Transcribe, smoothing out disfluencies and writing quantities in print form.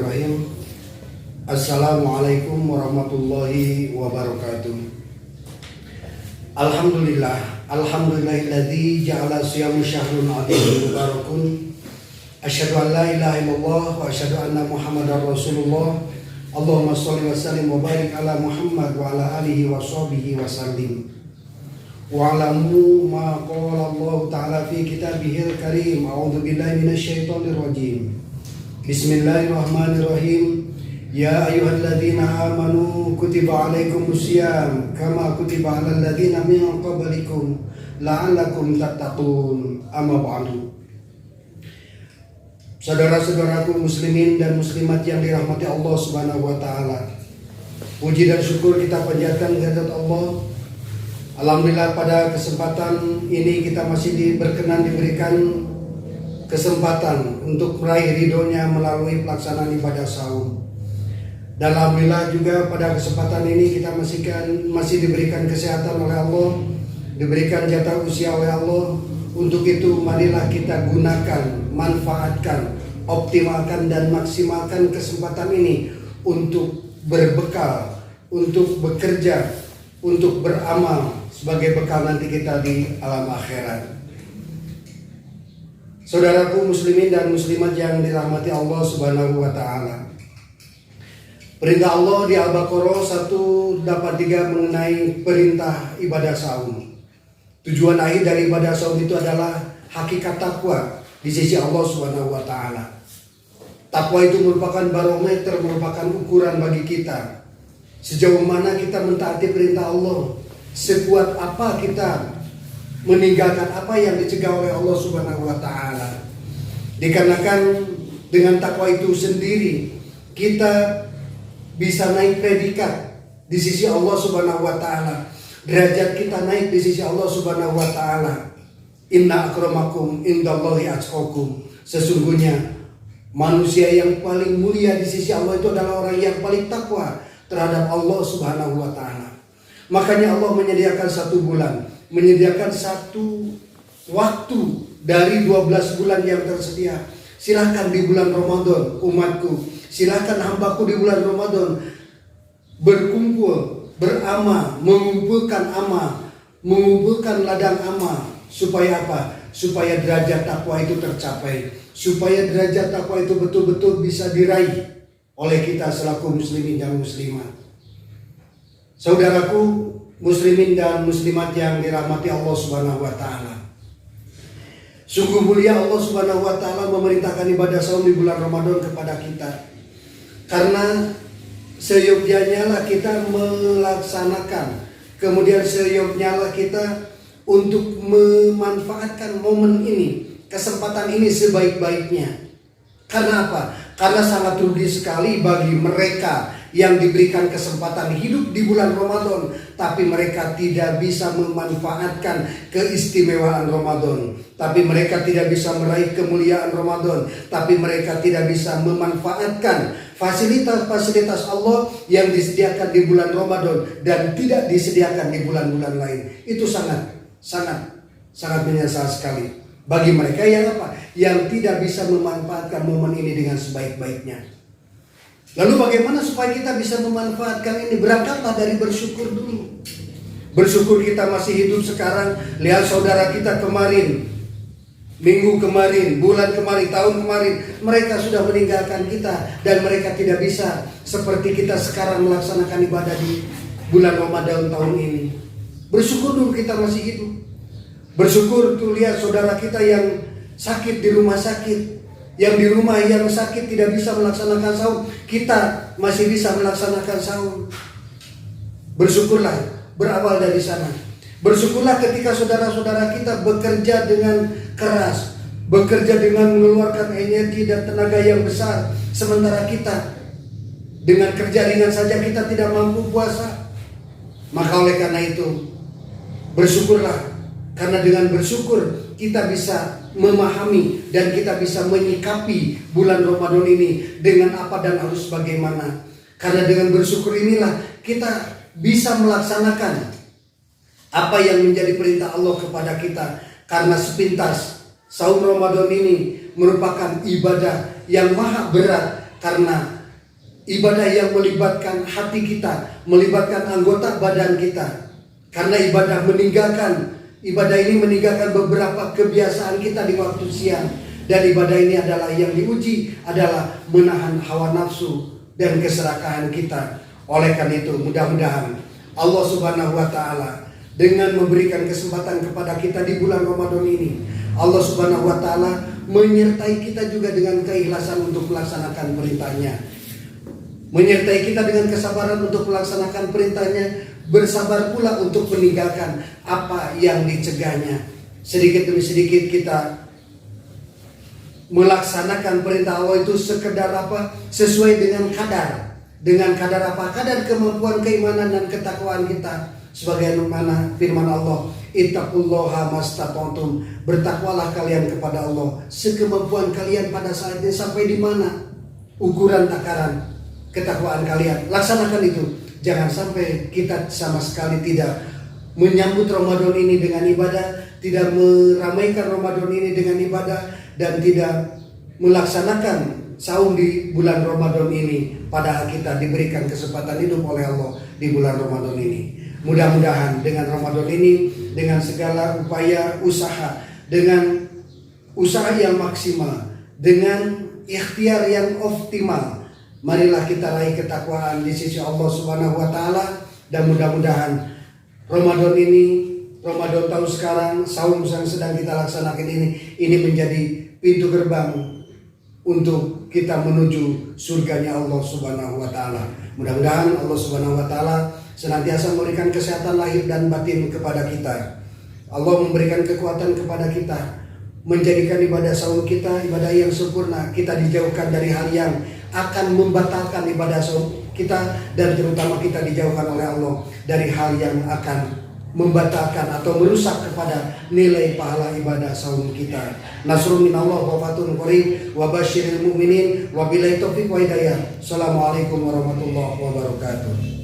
Bismillahirrahmanirrahim. Assalamualaikum warahmatullahi wabarakatuh. Alhamdulillahilladzi ja'ala siyam syahrun 'azim mubarakun. Asyhadu an la ilaha illallah wa asyhadu anna Muhammadar Rasulullah. Allahumma shalli wa sallim wa barik ala Muhammad wa ala alihi wa sahbihi wa sallim. Wa'lamu ma qala Allah ta'ala fi kitabihil karim. A'udzu billahi minasyaitonir rajim. Bismillahirrahmanirrahim. Ya ayyuhalladzina amanu kutiba alaikumusiyam kama kutiba alal ladzina min qablikum la'allakum tattaqun. Amma ba'du. Saudara-saudaraku muslimin dan muslimat yang dirahmati Allah Subhanahu wa taala. Puji dan syukur kita panjatkan kehadirat Allah. Alhamdulillah pada kesempatan ini kita masih diberikan kesempatan untuk meraih ridhonya melalui pelaksanaan ibadah saum. Dan alhamdulillah juga pada kesempatan ini kita masih diberikan kesehatan oleh Allah, diberikan jatah usia oleh Allah. Untuk itu marilah kita gunakan, manfaatkan, optimalkan dan maksimalkan kesempatan ini untuk berbekal, untuk bekerja, untuk beramal sebagai bekal nanti kita di alam akhirat. Saudaraku muslimin dan muslimat yang dirahmati Allah Subhanahu wa taala. Perintah Allah di Al-Baqarah 183 mengenai perintah ibadah saum. Tujuan akhir dari ibadah saum itu adalah hakikat takwa di sisi Allah Subhanahu wa taala. Takwa itu merupakan barometer, merupakan ukuran bagi kita. Sejauh mana kita mentaati perintah Allah, sekuat apa kita meninggalkan apa yang dicegah oleh Allah Subhanahu wa taala. Dikarenakan dengan takwa itu sendiri kita bisa naik predikat di sisi Allah Subhanahu wa taala. Derajat kita naik di sisi Allah Subhanahu wa taala. Inna akramakum indallahi atqakum. Sesungguhnya manusia yang paling mulia di sisi Allah itu adalah orang yang paling takwa terhadap Allah Subhanahu wa taala. Makanya Allah menyediakan satu bulan, menyediakan satu waktu dari 12 bulan yang tersedia. Silahkan di bulan Ramadan umatku, silahkan hambaku di bulan Ramadan berkumpul, beramal, mengumpulkan amal, mengumpulkan ladang amal. Supaya apa? Supaya derajat takwa itu tercapai, supaya derajat takwa itu betul-betul bisa diraih oleh kita selaku muslimin dan muslimat. Saudaraku muslimin dan muslimat yang dirahmati Allah Subhanahu wa taala. Sungguh mulia Allah Subhanahu wa taala memerintahkan ibadah saum di bulan Ramadan kepada kita. Karena seyogyanya lah kita melaksanakan, kemudian seyogyanya lah kita untuk memanfaatkan momen ini, kesempatan ini sebaik-baiknya. Karena apa? Karena sangat rugi sekali bagi mereka yang diberikan kesempatan hidup di bulan Ramadan, tapi mereka tidak bisa memanfaatkan keistimewaan Ramadan, tapi mereka tidak bisa meraih kemuliaan Ramadan, tapi mereka tidak bisa memanfaatkan fasilitas-fasilitas Allah yang disediakan di bulan Ramadan dan tidak disediakan di bulan-bulan lain. Itu sangat menyesal sekali bagi mereka yang apa? Yang tidak bisa memanfaatkan momen ini dengan sebaik-baiknya. Lalu bagaimana supaya kita bisa memanfaatkan ini? Berangkatlah dari bersyukur dulu. Bersyukur kita masih hidup sekarang. Lihat saudara kita kemarin, minggu kemarin, bulan kemarin, tahun kemarin, mereka sudah meninggalkan kita dan mereka tidak bisa seperti kita sekarang melaksanakan ibadah di bulan Ramadan tahun ini. Bersyukur dulu kita masih hidup. Bersyukur tuh lihat saudara kita yang sakit di rumah sakit, yang di rumah yang sakit tidak bisa melaksanakan saum, kita masih bisa melaksanakan saum. Bersyukurlah, berawal dari sana. Bersyukurlah ketika saudara-saudara kita bekerja dengan keras, bekerja dengan mengeluarkan energi dan tenaga yang besar, sementara kita dengan kerja ringan saja kita tidak mampu puasa. Maka oleh karena itu bersyukurlah, karena dengan bersyukur kita bisa memahami dan kita bisa menyikapi bulan Ramadan ini dengan apa dan harus bagaimana. Karena dengan bersyukur inilah kita bisa melaksanakan apa yang menjadi perintah Allah kepada kita. Karena sepintas saum Ramadan ini merupakan ibadah yang maha berat, karena ibadah yang melibatkan hati kita, melibatkan anggota badan kita. Karena ibadah ini meninggalkan beberapa kebiasaan kita di waktu siang. Dan ibadah ini adalah yang diuji adalah menahan hawa nafsu dan keserakahan kita. Oleh karena itu mudah-mudahan Allah Subhanahu wa Ta'ala dengan memberikan kesempatan kepada kita di bulan Ramadan ini, Allah Subhanahu wa Ta'ala menyertai kita juga dengan keikhlasan untuk melaksanakan perintahnya, menyertai kita dengan kesabaran untuk melaksanakan perintahnya, bersabar pula untuk meninggalkan apa yang dicegahnya. Sedikit demi sedikit kita melaksanakan perintah Allah itu sekedar apa? Sesuai dengan kadar. Dengan kadar apa? Kadar kemampuan keimanan dan ketakwaan kita. Sebagaimana firman Allah, ittaqullaha mastata'tum, bertakwalah kalian kepada Allah sekemampuan kalian. Pada saat ini sampai di mana ukuran takaran ketakwaan kalian, laksanakan itu. Jangan sampai kita sama sekali tidak menyambut Ramadan ini dengan ibadah, tidak meramaikan Ramadan ini dengan ibadah, dan tidak melaksanakan saum di bulan Ramadan ini. Padahal kita diberikan kesempatan hidup oleh Allah di bulan Ramadan ini. Mudah-mudahan dengan Ramadan ini, dengan segala upaya usaha, dengan usaha yang maksimal, dengan ikhtiar yang optimal, marilah kita raih ketakwaan di sisi Allah Subhanahu wa Ta'ala. Dan mudah-mudahan Ramadan ini, Ramadan tahun sekarang, saum yang sedang kita laksanakan ini menjadi pintu gerbang untuk kita menuju surganya Allah Subhanahu wa Ta'ala. Mudah-mudahan Allah Subhanahu wa Ta'ala senantiasa memberikan kesehatan lahir dan batin kepada kita. Allah memberikan kekuatan kepada kita, menjadikan ibadah saum kita ibadah yang sempurna. Kita dijauhkan dari hal yang akan membatalkan ibadah saum kita, dan terutama kita dijauhkan oleh Allah dari hal yang akan membatalkan atau merusak kepada nilai pahala ibadah saum kita. Nasrun minallah wa fatun qarib wa basyiril mu'minin wa billahi taufiq wa hidayah. Assalamualaikum warahmatullahi wabarakatuh.